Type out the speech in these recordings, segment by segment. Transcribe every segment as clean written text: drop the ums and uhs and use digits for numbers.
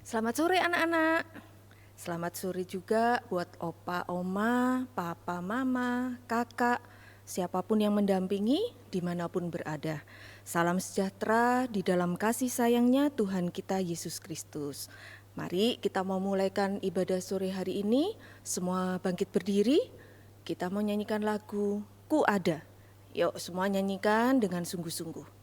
Selamat sore anak-anak. Selamat sore juga buat opa, oma, papa, mama, kakak, siapapun yang mendampingi dimanapun berada. Salam sejahtera di dalam kasih sayangnya Tuhan kita Yesus Kristus. Mari kita mau mulaikan ibadah sore hari ini. Semua bangkit berdiri. Kita mau nyanyikan lagu Ku Ada. Yuk semua nyanyikan dengan sungguh-sungguh.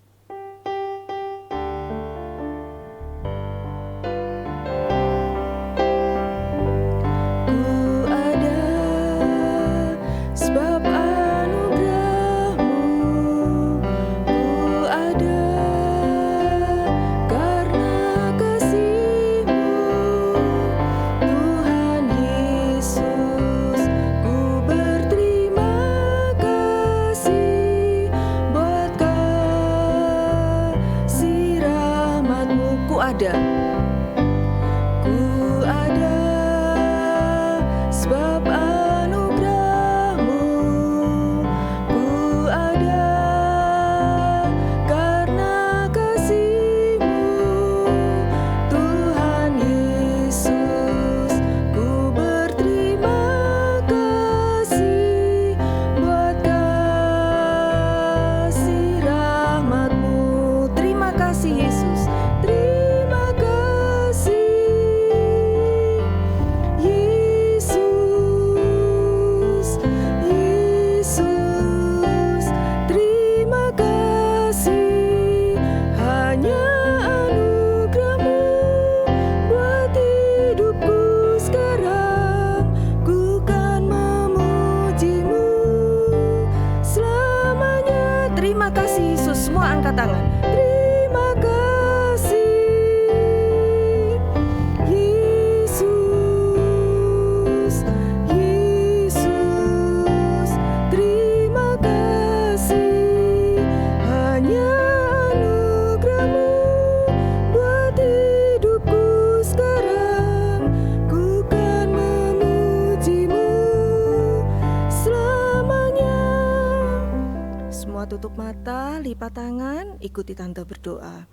Tutup mata, lipat tangan, ikuti tanda berdoa.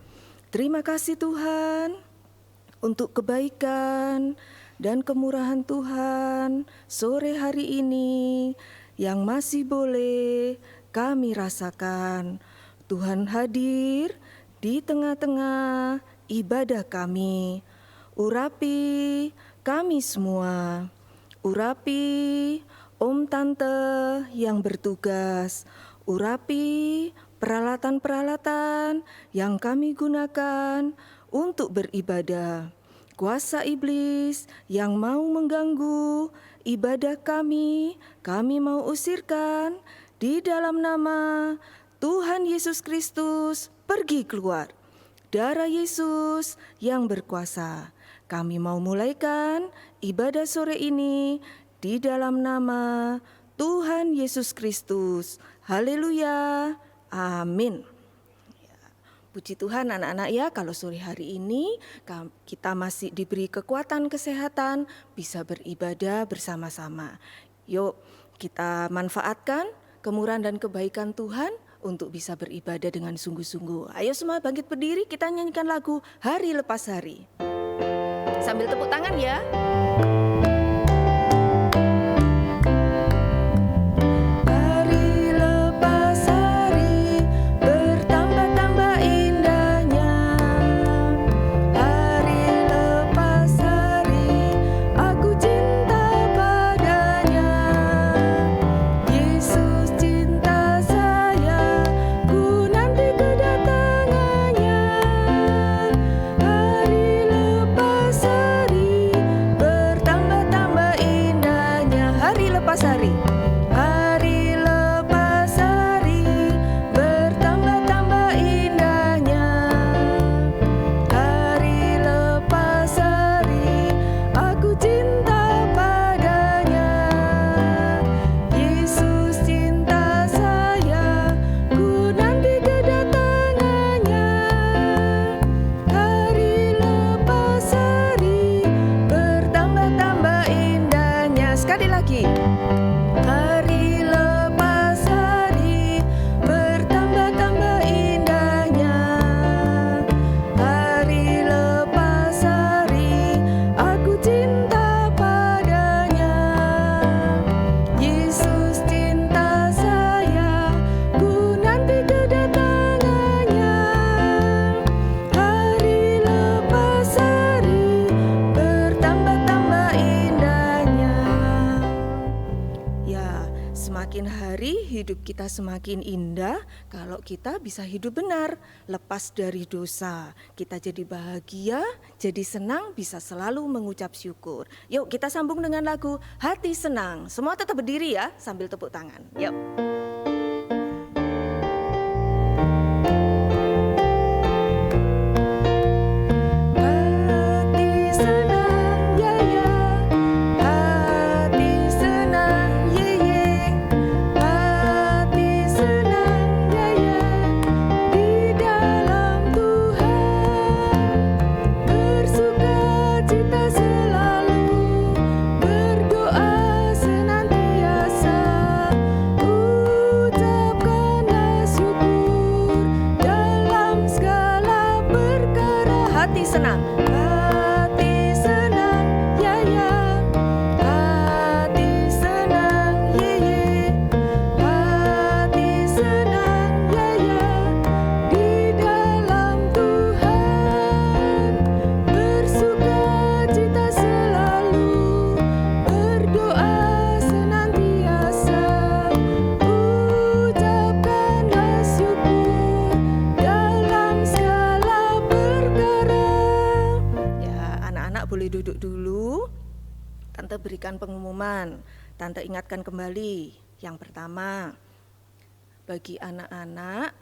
Terima kasih Tuhan untuk kebaikan dan kemurahan Tuhan sore hari ini yang masih boleh kami rasakan. Tuhan hadir di tengah-tengah ibadah kami. Urapi kami semua. Urapi om tante yang bertugas. Urapi peralatan-peralatan yang kami gunakan untuk beribadah. Kuasa iblis yang mau mengganggu ibadah kami mau usirkan di dalam nama Tuhan Yesus Kristus. Pergi keluar. Darah Yesus yang berkuasa. Kami mau mulaikan ibadah sore ini di dalam nama Tuhan Yesus Kristus. Haleluya, amin. Puji Tuhan anak-anak ya, kalau sore hari ini kita masih diberi kekuatan kesehatan, bisa beribadah bersama-sama. Yuk kita manfaatkan kemurahan dan kebaikan Tuhan untuk bisa beribadah dengan sungguh-sungguh. Ayo semua bangkit berdiri, kita nyanyikan lagu Hari Lepas Hari. Sambil tepuk tangan ya. Hari lepas hari hidup kita semakin indah kalau kita bisa hidup benar, lepas dari dosa. Kita jadi bahagia, jadi senang, bisa selalu mengucap syukur. Yuk kita sambung dengan lagu Hati Senang. Semua tetap berdiri ya sambil tepuk tangan. Yuk. Tante berikan pengumuman, Tante ingatkan kembali. Yang pertama, bagi anak-anak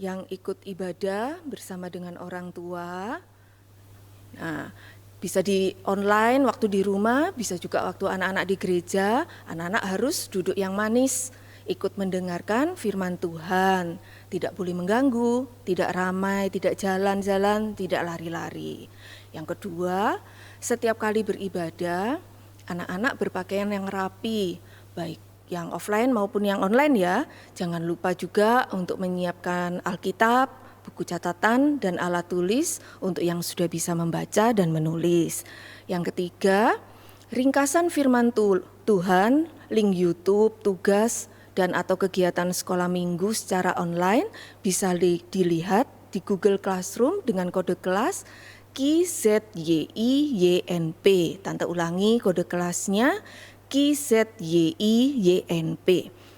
yang ikut ibadah bersama dengan orang tua, nah, bisa di online waktu di rumah, bisa juga waktu anak-anak di gereja, anak-anak harus duduk yang manis, ikut mendengarkan firman Tuhan, tidak boleh mengganggu, tidak ramai, tidak jalan-jalan, tidak lari-lari. Yang kedua, setiap kali beribadah, anak-anak berpakaian yang rapi, baik yang offline maupun yang online ya. Jangan lupa juga untuk menyiapkan Alkitab, buku catatan, dan alat tulis untuk yang sudah bisa membaca dan menulis. Yang ketiga, ringkasan firman Tuhan, link YouTube, tugas, dan atau kegiatan sekolah minggu secara online bisa dilihat di Google Classroom dengan kode kelas KZYIYNP. Tante ulangi kode kelasnya KZYIYNP.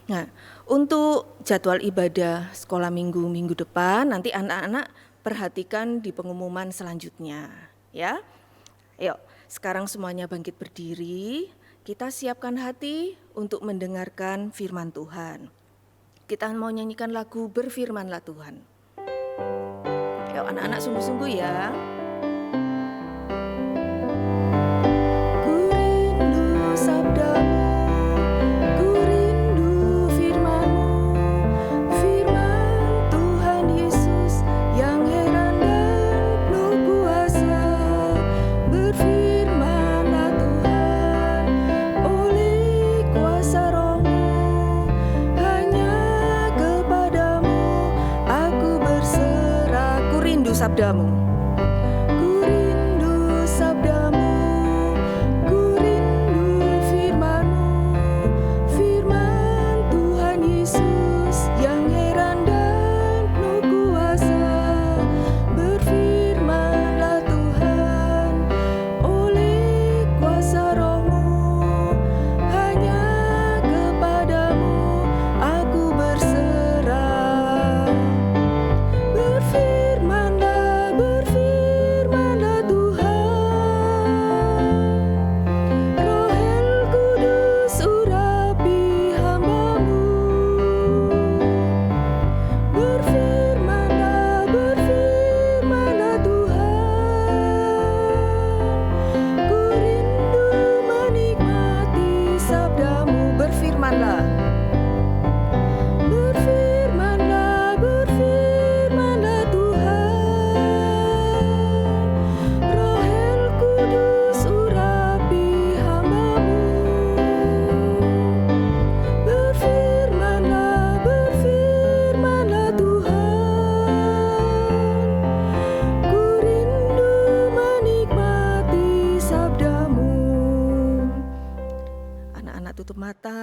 Nah, untuk jadwal ibadah sekolah minggu depan nanti anak-anak perhatikan di pengumuman selanjutnya ya. Yuk, sekarang semuanya bangkit berdiri. Kita siapkan hati untuk mendengarkan firman Tuhan. Kita mau nyanyikan lagu Berfirmanlah Tuhan. Yuk anak-anak sungguh-sungguh ya. Sabdamu. Ku rindu sabdamu, ku rindu firman-Mu, firman Tuhan Yesus yang heran dan penuh kuasa. Berfirmanlah Tuhan oleh kuasa Roh-Mu, hanya kepadamu aku berserah.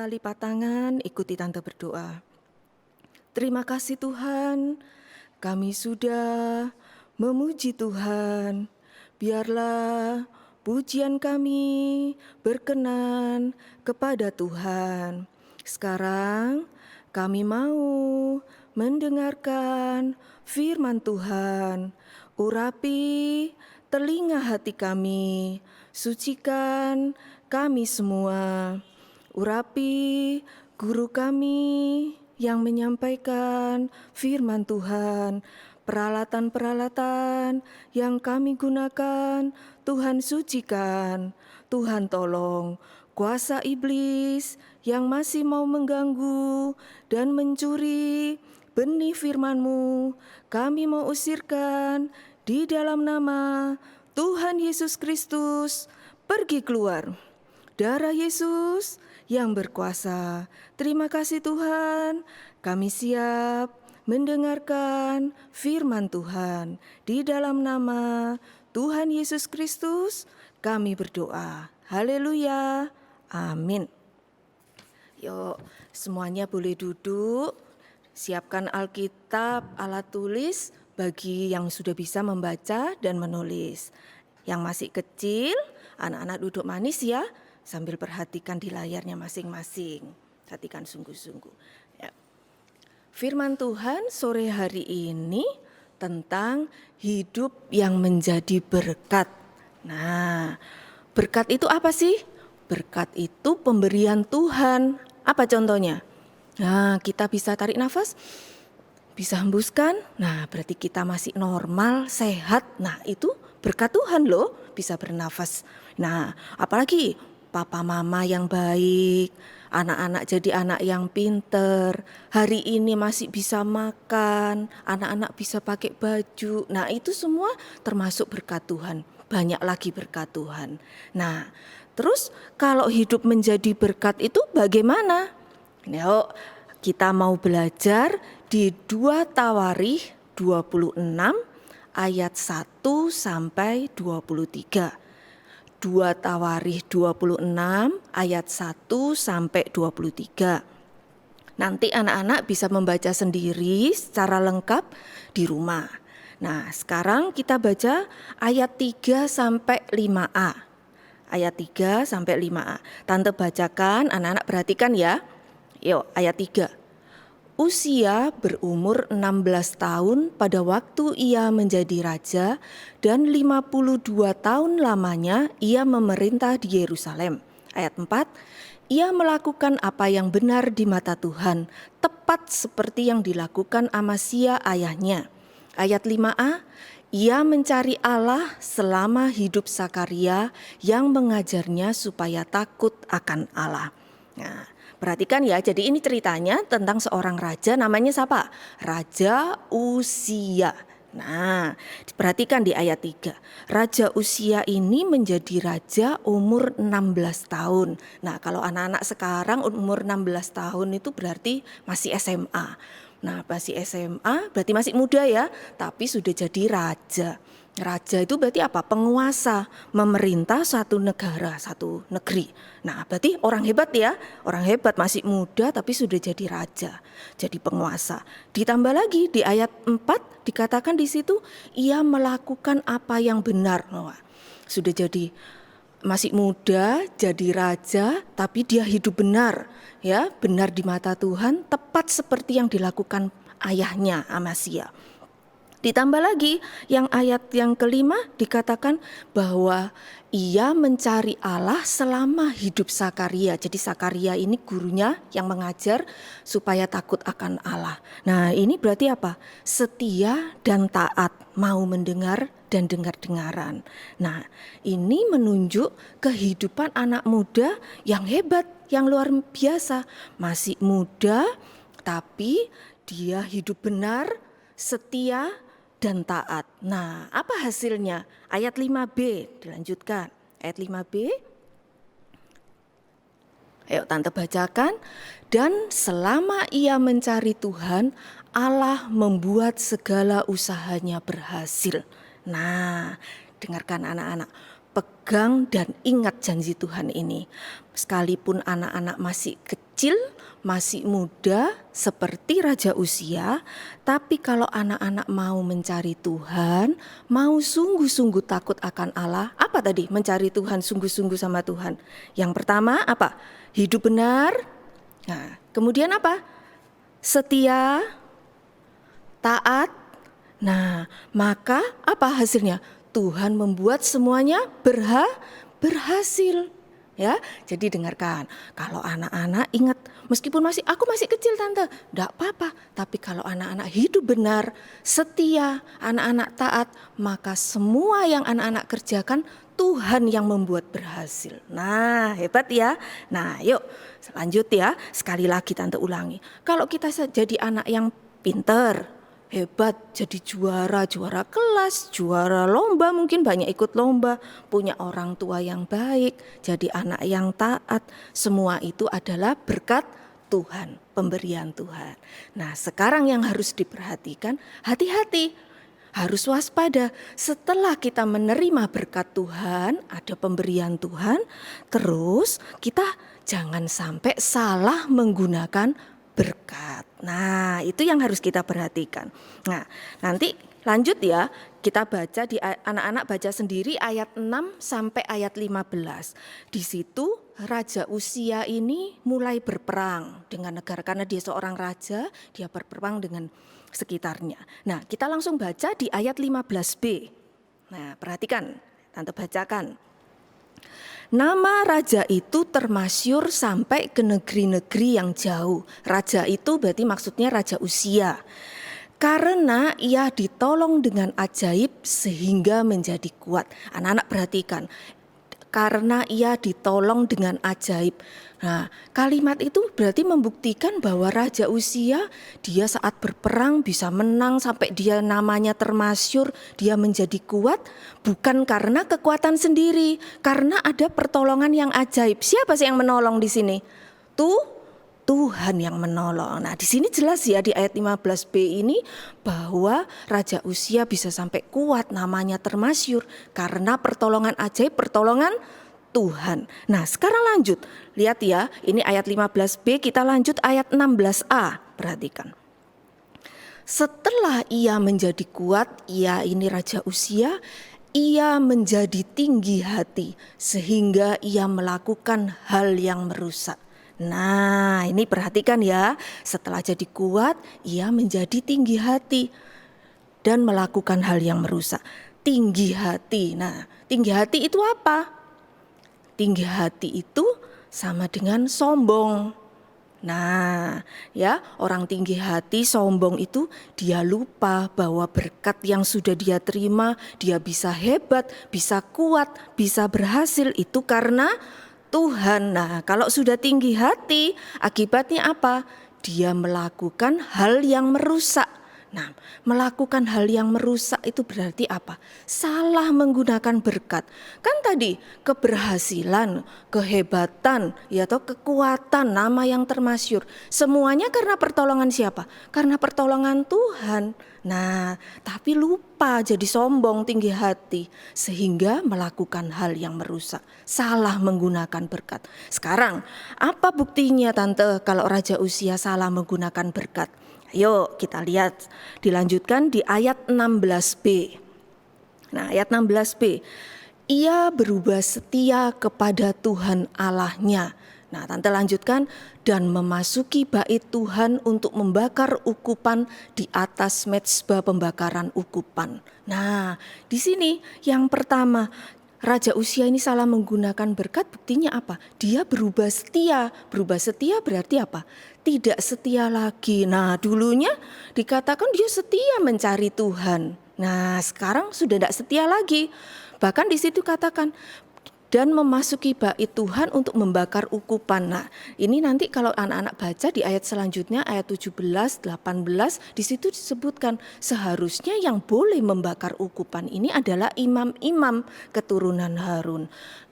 Lipat tangan, ikuti Tante berdoa. Terima kasih Tuhan, kami sudah memuji Tuhan. Biarlah pujian kami berkenan kepada Tuhan. Sekarang Kami mau mendengarkan firman Tuhan. Urapi telinga hati kami, sucikan kami semua. Urapi guru kami yang menyampaikan firman Tuhan. Peralatan-peralatan yang kami gunakan, Tuhan sucikan. Tuhan tolong kuasa iblis yang masih mau mengganggu dan mencuri benih firman-Mu, kami mau usirkan di dalam nama Tuhan Yesus Kristus. Pergi keluar. Darah Yesus yang berkuasa. Terima kasih Tuhan, kami siap mendengarkan firman Tuhan. Di dalam nama Tuhan Yesus Kristus kami berdoa. Haleluya. Amin. Yuk, semuanya boleh duduk. Siapkan Alkitab, alat tulis bagi yang sudah bisa membaca dan menulis. Yang masih kecil, anak-anak duduk manis ya, sambil perhatikan di layarnya masing-masing. Perhatikan sungguh-sungguh. Ya. Firman Tuhan sore hari ini tentang hidup yang menjadi berkat. Nah, berkat itu apa sih? Berkat itu pemberian Tuhan. Apa contohnya? Nah, kita bisa tarik nafas, bisa hembuskan. Nah, berarti kita masih normal, sehat. Nah, itu berkat Tuhan loh, bisa bernafas. Nah, apalagi papa mama yang baik, anak-anak jadi anak yang pinter, hari ini masih bisa makan, anak-anak bisa pakai baju. Nah, itu semua termasuk berkat Tuhan. Banyak lagi berkat Tuhan. Nah, terus kalau hidup menjadi berkat itu bagaimana? Yuk, kita mau belajar di 2 Tawarikh 26 ayat 1 sampai 23. 2 Tawarikh 26 ayat 1 sampai 23. Nanti anak-anak bisa membaca sendiri secara lengkap di rumah. Nah, sekarang kita baca ayat 3 sampai 5a. Ayat 3 sampai 5a. Tante bacakan, anak-anak perhatikan ya. Yuk, ayat 3. Usia berumur 16 tahun pada waktu ia menjadi raja dan 52 tahun lamanya ia memerintah di Yerusalem. Ayat 4, ia melakukan apa yang benar di mata Tuhan, tepat seperti yang dilakukan Amasya ayahnya. Ayat 5a, ia mencari Allah selama hidup Sakaria yang mengajarnya supaya takut akan Allah. Nah, perhatikan ya, jadi ini ceritanya tentang seorang raja namanya siapa? Raja Uzia. Nah, perhatikan di ayat 3. Raja Uzia ini menjadi raja umur 16 tahun. Nah, kalau anak-anak sekarang umur 16 tahun itu berarti masih SMA. Nah, masih SMA berarti masih muda ya, tapi sudah jadi raja. Raja itu berarti apa? Penguasa, memerintah satu negara, satu negeri. Nah, berarti orang hebat ya. Orang hebat masih muda tapi sudah jadi raja, jadi penguasa. Ditambah lagi di ayat 4 dikatakan di situ ia melakukan apa yang benar. Wah, sudah jadi masih muda, jadi raja, tapi dia hidup benar, ya, benar di mata Tuhan, tepat seperti yang dilakukan ayahnya Amasya. Ditambah lagi yang ayat yang kelima dikatakan bahwa ia mencari Allah selama hidup Sakaria. Jadi Sakaria ini gurunya yang mengajar supaya takut akan Allah. Nah, ini berarti apa? Setia dan taat, mau mendengar dan dengar-dengaran. Nah, ini menunjuk kehidupan anak muda yang hebat, yang luar biasa. Masih muda tapi dia hidup benar, setia dan taat. Nah, apa hasilnya? Ayat 5b dilanjutkan. Ayat 5b. Ayo tante bacakan. Dan selama ia mencari Tuhan, Allah membuat segala usahanya berhasil. Nah, dengarkan anak-anak. Pegang dan ingat janji Tuhan ini. Sekalipun anak-anak masih kecil, masih muda seperti Raja Uzia, tapi kalau anak-anak mau mencari Tuhan, mau sungguh-sungguh takut akan Allah, apa tadi? Mencari Tuhan, sungguh-sungguh sama Tuhan. Yang pertama apa? Hidup benar. Nah, kemudian apa? setia, taat. Nah, maka apa hasilnya? Tuhan membuat semuanya berhasil. Ya, jadi dengarkan. Kalau anak-anak ingat, meskipun aku masih kecil tante, enggak apa-apa. Tapi kalau anak-anak hidup benar, setia, anak-anak taat, maka semua yang anak-anak kerjakan Tuhan yang membuat berhasil. Nah, hebat ya. Nah, yuk lanjut ya. Sekali lagi tante ulangi. Kalau kita jadi anak yang pinter, hebat, jadi juara kelas, juara lomba, mungkin banyak ikut lomba, punya orang tua yang baik, jadi anak yang taat, semua itu adalah berkat Tuhan, pemberian Tuhan. Nah, sekarang yang harus diperhatikan, hati-hati, harus waspada. Setelah kita menerima berkat Tuhan, ada pemberian Tuhan, terus kita jangan sampai salah menggunakan berkat. Nah, itu yang harus kita perhatikan. Nah, nanti lanjut ya, kita baca anak-anak baca sendiri ayat 6 sampai ayat 15. Di situ Raja Uzia ini mulai berperang dengan negara karena dia seorang raja, dia berperang dengan sekitarnya. Nah, kita langsung baca di ayat 15b. Nah, perhatikan, tante bacakan. Nama raja itu termasyur sampai ke negeri-negeri yang jauh. Raja itu berarti maksudnya Raja Uzia. Karena ia ditolong dengan ajaib sehingga menjadi kuat. Anak-anak perhatikan, karena ia ditolong dengan ajaib. Nah, kalimat itu berarti membuktikan bahwa Raja Uzia dia saat berperang bisa menang sampai dia namanya termasyur, dia menjadi kuat bukan karena kekuatan sendiri, karena ada pertolongan yang ajaib. Siapa sih yang menolong di sini? Tuhan yang menolong. Nah, di sini jelas ya di ayat 15b ini bahwa Raja Uzia bisa sampai kuat namanya termasyur karena pertolongan ajaib, pertolongan Tuhan. Nah, sekarang lanjut. Lihat ya, ini ayat 15b, kita lanjut ayat 16a. Perhatikan. Setelah ia menjadi kuat, ini Raja Uzia, ia menjadi tinggi hati sehingga ia melakukan hal yang merusak. Nah, ini perhatikan ya, setelah jadi kuat, ia menjadi tinggi hati dan melakukan hal yang merusak. Tinggi hati. Nah, tinggi hati itu apa? Tinggi hati itu sama dengan sombong. Nah, ya, orang tinggi hati, sombong itu dia lupa bahwa berkat yang sudah dia terima, dia bisa hebat, bisa kuat, bisa berhasil itu karena Tuhan. Nah, kalau sudah tinggi hati, akibatnya apa? Dia melakukan hal yang merusak. Nah, melakukan hal yang merusak itu berarti apa? Salah menggunakan berkat. Kan tadi keberhasilan, kehebatan, ya atau kekuatan, nama yang termasyur. Semuanya karena pertolongan siapa? Karena pertolongan Tuhan. Nah, tapi lupa jadi sombong, tinggi hati, sehingga melakukan hal yang merusak. Salah menggunakan berkat. Sekarang, apa buktinya tante kalau Raja Uzia salah menggunakan berkat? Ayo kita lihat, dilanjutkan di ayat 16b. Nah, ayat 16b, ia berubah setia kepada Tuhan Allahnya. Nah, tante lanjutkan, dan memasuki bait Tuhan untuk membakar ukupan di atas mezbah pembakaran ukupan. Nah, di sini yang pertama, Raja Uzia ini salah menggunakan berkat, buktinya apa? Dia berubah setia. Berubah setia berarti apa? Tidak setia lagi. Nah, dulunya dikatakan dia setia mencari Tuhan. Nah, sekarang sudah tidak setia lagi. Bahkan di situ katakan, dan memasuki bait Tuhan untuk membakar ukupan. Nah, ini nanti kalau anak-anak baca di ayat selanjutnya, ayat 17, 18, di situ disebutkan seharusnya yang boleh membakar ukupan ini adalah imam-imam keturunan Harun.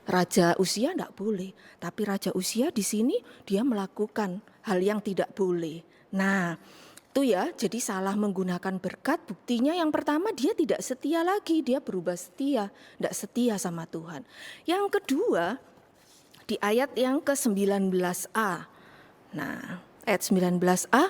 Raja Uzia tidak boleh, tapi Raja Uzia di sini dia melakukan hal yang tidak boleh. Nah, itu ya, jadi salah menggunakan berkat, buktinya yang pertama dia tidak setia lagi, dia berubah setia, tidak setia sama Tuhan. Yang kedua, di ayat yang ke-19a. Nah, ayat 19a,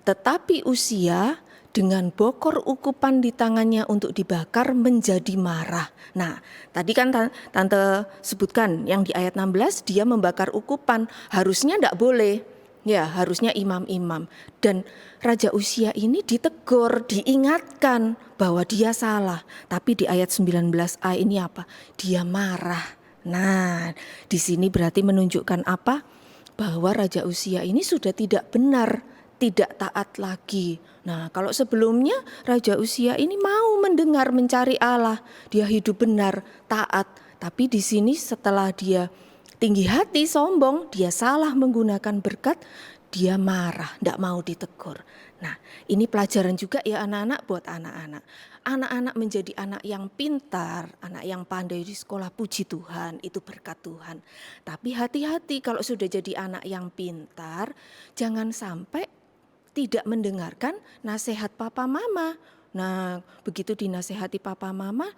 tetapi Uzia dengan bokor ukupan di tangannya untuk dibakar menjadi marah. Nah, tadi kan tante sebutkan yang di ayat 16 dia membakar ukupan, harusnya tidak boleh. Ya, harusnya imam-imam. Dan Raja Uzia ini ditegur, diingatkan bahwa dia salah. Tapi di ayat 19a ini apa? Dia marah. Nah, di sini berarti menunjukkan apa? Bahwa Raja Uzia ini sudah tidak benar, tidak taat lagi. Nah, kalau sebelumnya Raja Uzia ini mau mendengar, mencari Allah, dia hidup benar, taat. Tapi di sini setelah dia tinggi hati, sombong, dia salah menggunakan berkat, dia marah, tidak mau ditegur. Nah, ini pelajaran juga ya anak-anak buat anak-anak. Anak-anak menjadi anak yang pintar, anak yang pandai di sekolah, puji Tuhan, itu berkat Tuhan. Tapi hati-hati kalau sudah jadi anak yang pintar, jangan sampai tidak mendengarkan nasihat papa mama. Nah, begitu dinasehati papa mama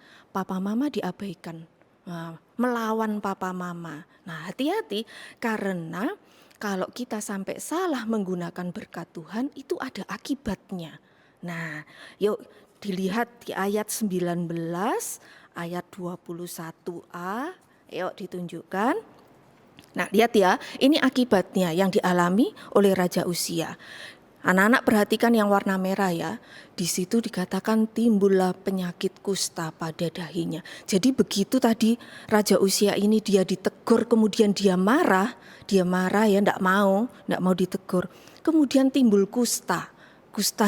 diabaikan. Nah, melawan papa mama. Nah, hati-hati karena kalau kita sampai salah menggunakan berkat Tuhan itu ada akibatnya. Nah, yuk dilihat di ayat 19, ayat 21a, yuk ditunjukkan. Nah, lihat ya, ini akibatnya yang dialami oleh Raja Uzia. Anak-anak perhatikan yang warna merah ya. Di situ dikatakan timbullah penyakit kusta pada dahinya. Jadi begitu tadi Raja Uzia ini dia ditegur, kemudian dia marah ya, enggak mau ditegur. Kemudian timbul kusta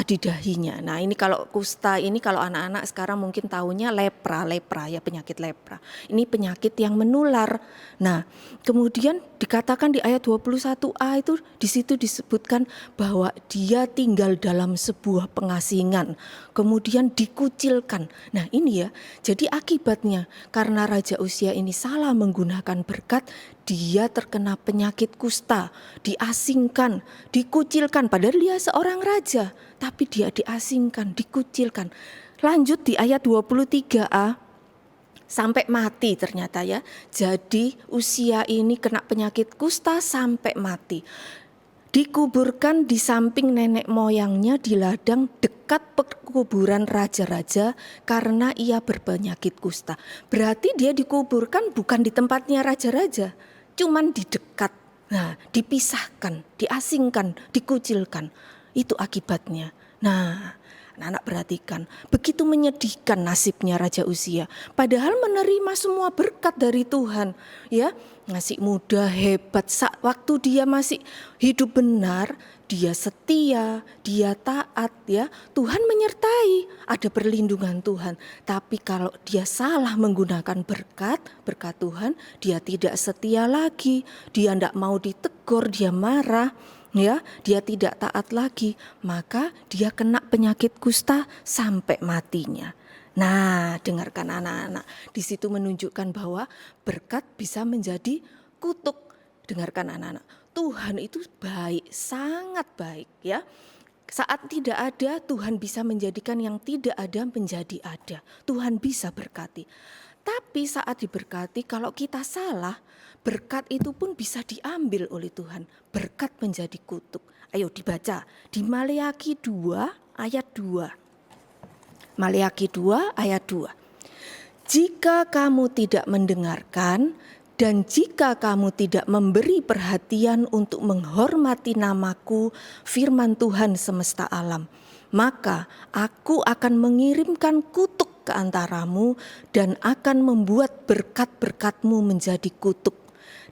di dahinya. Nah, ini kalau kusta ini kalau anak-anak sekarang mungkin tahunya lepra ya, penyakit lepra. Ini penyakit yang menular. Nah, kemudian dikatakan di ayat 21a itu di situ disebutkan bahwa dia tinggal dalam sebuah pengasingan, kemudian dikucilkan. Nah, ini ya. Jadi akibatnya karena Raja Uzia ini salah menggunakan berkat, dia terkena penyakit kusta, diasingkan, dikucilkan. Padahal dia seorang raja, tapi dia diasingkan, dikucilkan. Lanjut di ayat 23a, sampai mati ternyata ya. Jadi Uzia ini kena penyakit kusta sampai mati. Dikuburkan di samping nenek moyangnya di ladang dekat perkuburan raja-raja karena ia berpenyakit kusta. Berarti dia dikuburkan bukan di tempatnya raja-raja, cuman di dekat. Nah, dipisahkan, diasingkan, dikucilkan. Itu akibatnya. Nah, anak-anak perhatikan, begitu menyedihkan nasibnya Raja Uzia. Padahal menerima semua berkat dari Tuhan, ya, masih muda, hebat. Waktu dia masih hidup benar, dia setia, dia taat, ya. Tuhan menyertai, ada perlindungan Tuhan. Tapi kalau dia salah menggunakan berkat Tuhan, dia tidak setia lagi, dia tidak mau ditegur, dia marah. Ya, dia tidak taat lagi, maka dia kena penyakit kusta sampai matinya. Nah, dengarkan anak-anak, di situ menunjukkan bahwa berkat bisa menjadi kutuk. Dengarkan anak-anak, Tuhan itu baik, sangat baik ya. Saat tidak ada, Tuhan bisa menjadikan yang tidak ada menjadi ada. Tuhan bisa berkati. Tapi saat diberkati, kalau kita salah, berkat itu pun bisa diambil oleh Tuhan. Berkat menjadi kutuk. Ayo dibaca di Maleakhi 2 ayat 2. Maleakhi 2 ayat 2. Jika kamu tidak mendengarkan dan jika kamu tidak memberi perhatian untuk menghormati namaku, firman Tuhan semesta alam, maka aku akan mengirimkan kutuk ke antaramu dan akan membuat berkat-berkatmu menjadi kutuk.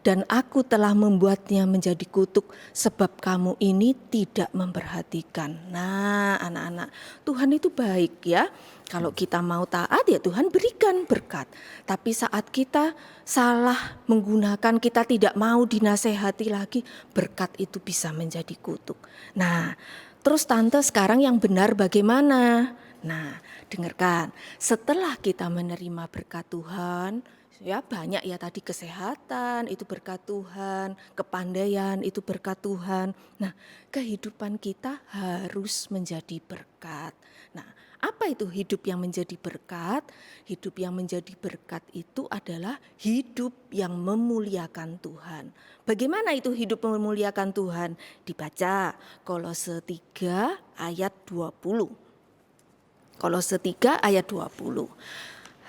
Dan aku telah membuatnya menjadi kutuk sebab kamu ini tidak memperhatikan. Nah, anak-anak, Tuhan itu baik ya. Kalau kita mau taat ya Tuhan berikan berkat. Tapi saat kita salah menggunakan, kita tidak mau dinasehati lagi, berkat itu bisa menjadi kutuk. Nah, terus tante sekarang yang benar bagaimana? Nah, dengarkan, setelah kita menerima berkat Tuhan, ya banyak ya tadi, kesehatan itu berkat Tuhan, kepandaian itu berkat Tuhan. Nah, kehidupan kita harus menjadi berkat. Nah, apa itu hidup yang menjadi berkat? Hidup yang menjadi berkat itu adalah hidup yang memuliakan Tuhan. Bagaimana itu hidup memuliakan Tuhan? Dibaca Kolose 3 ayat 20. Kolose 3 ayat 20.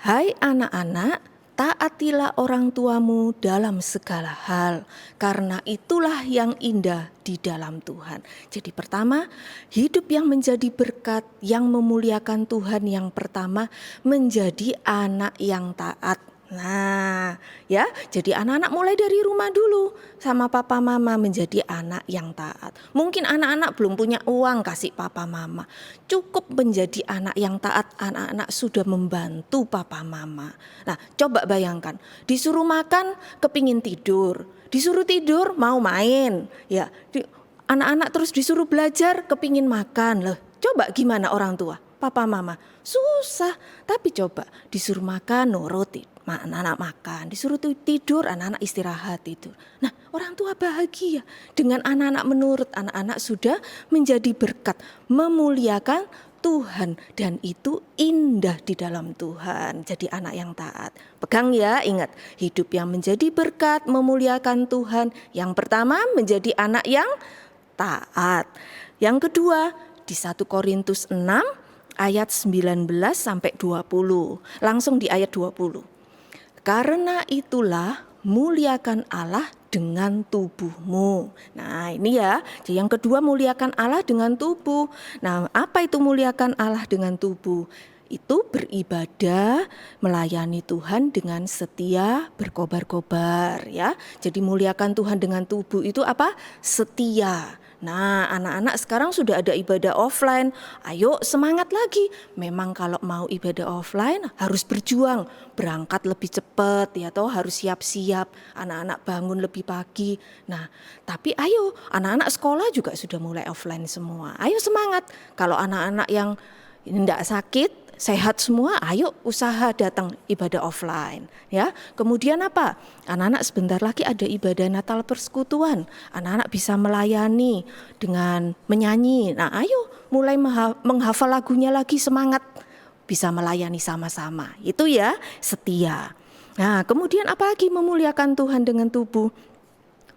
Hai anak-anak, taatilah orang tuamu dalam segala hal, karena itulah yang indah di dalam Tuhan. Jadi pertama, hidup yang menjadi berkat, yang memuliakan Tuhan, yang pertama menjadi anak yang taat. Nah, ya, jadi anak-anak mulai dari rumah dulu sama papa mama menjadi anak yang taat. Mungkin anak-anak belum punya uang kasih papa mama. Cukup menjadi anak yang taat, anak-anak sudah membantu papa mama. Nah, coba bayangkan, disuruh makan kepingin tidur, disuruh tidur mau main, ya. Anak-anak terus disuruh belajar kepingin makan. Loh, coba gimana orang tua? Papa mama susah, tapi coba disuruh makan nurutin, anak-anak makan, disuruh tidur anak-anak istirahat tidur. Nah, orang tua bahagia dengan anak-anak menurut, anak-anak sudah menjadi berkat, memuliakan Tuhan, dan itu indah di dalam Tuhan. Jadi anak yang taat. Pegang ya, ingat, hidup yang menjadi berkat, memuliakan Tuhan. Yang pertama menjadi anak yang taat. Yang kedua di 1 Korintus 6 ayat 19 sampai 20. Langsung di ayat 20. Karena itulah muliakan Allah dengan tubuhmu. Nah, ini ya. Jadi yang kedua, muliakan Allah dengan tubuh. Nah, apa itu muliakan Allah dengan tubuh? Itu beribadah, melayani Tuhan dengan setia, berkobar-kobar ya. Jadi muliakan Tuhan dengan tubuh itu apa? Setia. Nah, anak-anak sekarang sudah ada ibadah offline. Ayo semangat lagi. Memang kalau mau ibadah offline harus berjuang, berangkat lebih cepat ya toh, harus siap-siap. Anak-anak bangun lebih pagi. Nah, tapi ayo, anak-anak sekolah juga sudah mulai offline semua. Ayo semangat. Kalau anak-anak yang tidak sakit, sehat semua, ayo usaha datang ibadah offline ya. Kemudian apa? Anak-anak sebentar lagi ada ibadah Natal persekutuan. Anak-anak bisa melayani dengan menyanyi. Nah, ayo mulai menghafal lagunya lagi, semangat bisa melayani sama-sama. Itu ya, setia. Nah, kemudian apa lagi memuliakan Tuhan dengan tubuh?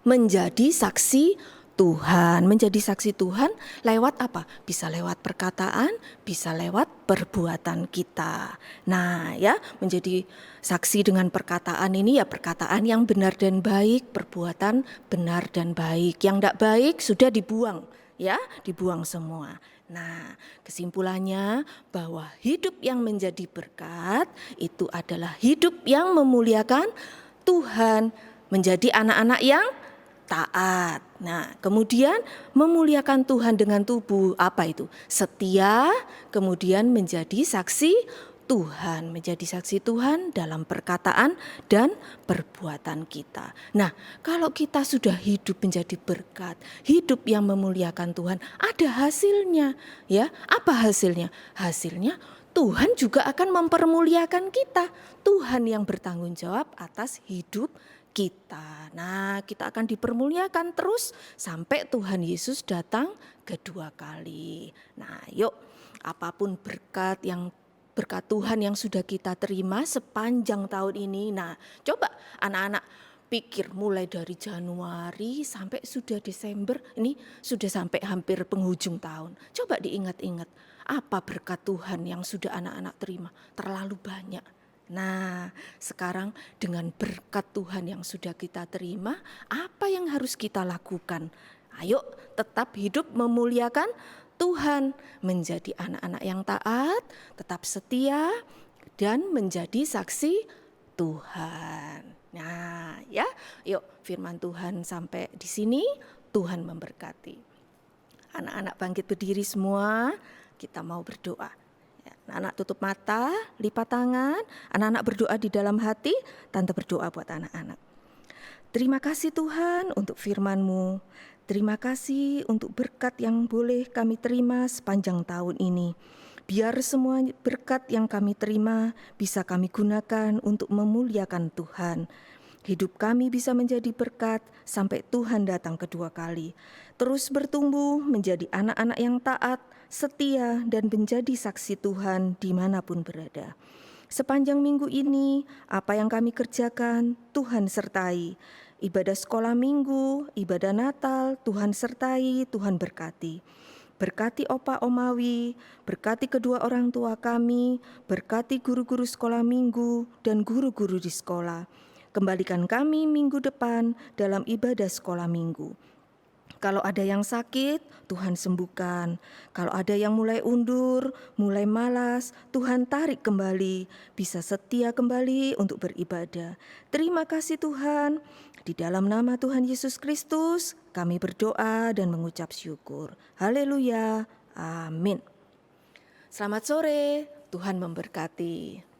Menjadi saksi Tuhan. Menjadi saksi Tuhan lewat apa? Bisa lewat perkataan, bisa lewat perbuatan kita. Nah ya, menjadi saksi dengan perkataan ini ya perkataan yang benar dan baik, perbuatan benar dan baik. Yang tidak baik sudah dibuang ya, dibuang semua. Nah, kesimpulannya bahwa hidup yang menjadi berkat itu adalah hidup yang memuliakan Tuhan, menjadi anak-anak yang taat. Nah, kemudian memuliakan Tuhan dengan tubuh, apa itu? Setia, kemudian menjadi saksi Tuhan, menjadi saksi Tuhan dalam perkataan dan perbuatan kita. Nah, kalau kita sudah hidup menjadi berkat, hidup yang memuliakan Tuhan, ada hasilnya, ya. Apa hasilnya? Hasilnya Tuhan juga akan mempermuliakan kita. Tuhan yang bertanggung jawab atas hidup kita. Nah, kita akan dipermuliakan terus sampai Tuhan Yesus datang kedua kali. Nah, yuk, apapun berkat Tuhan yang sudah kita terima sepanjang tahun ini. Nah, coba anak-anak pikir mulai dari Januari sampai sudah Desember, ini sudah sampai hampir penghujung tahun. Coba diingat-ingat, apa berkat Tuhan yang sudah anak-anak terima? Terlalu banyak. Nah, sekarang dengan berkat Tuhan yang sudah kita terima, apa yang harus kita lakukan? Ayo tetap hidup memuliakan Tuhan, menjadi anak-anak yang taat, tetap setia, dan menjadi saksi Tuhan. Nah, ya, yuk firman Tuhan sampai di sini. Tuhan memberkati. Anak-anak bangkit berdiri semua, kita mau berdoa. Anak-anak tutup mata, lipat tangan, anak-anak berdoa di dalam hati, Tante berdoa buat anak-anak. Terima kasih Tuhan untuk firman-Mu. Terima kasih untuk berkat yang boleh kami terima sepanjang tahun ini. Biar semua berkat yang kami terima bisa kami gunakan untuk memuliakan Tuhan. Hidup kami bisa menjadi berkat sampai Tuhan datang kedua kali. Terus bertumbuh menjadi anak-anak yang taat, setia, dan menjadi saksi Tuhan dimanapun berada. Sepanjang minggu ini, apa yang kami kerjakan, Tuhan sertai. Ibadah sekolah minggu, ibadah Natal, Tuhan sertai, Tuhan berkati. Berkati Opa Omawi, berkati kedua orang tua kami, berkati guru-guru sekolah minggu dan guru-guru di sekolah. Kembalikan kami minggu depan dalam ibadah sekolah minggu. Kalau ada yang sakit, Tuhan sembuhkan. Kalau ada yang mulai undur, mulai malas, Tuhan tarik kembali, bisa setia kembali untuk beribadah. Terima kasih Tuhan. Di dalam nama Tuhan Yesus Kristus, kami berdoa dan mengucap syukur. Haleluya. Amin. Selamat sore, Tuhan memberkati.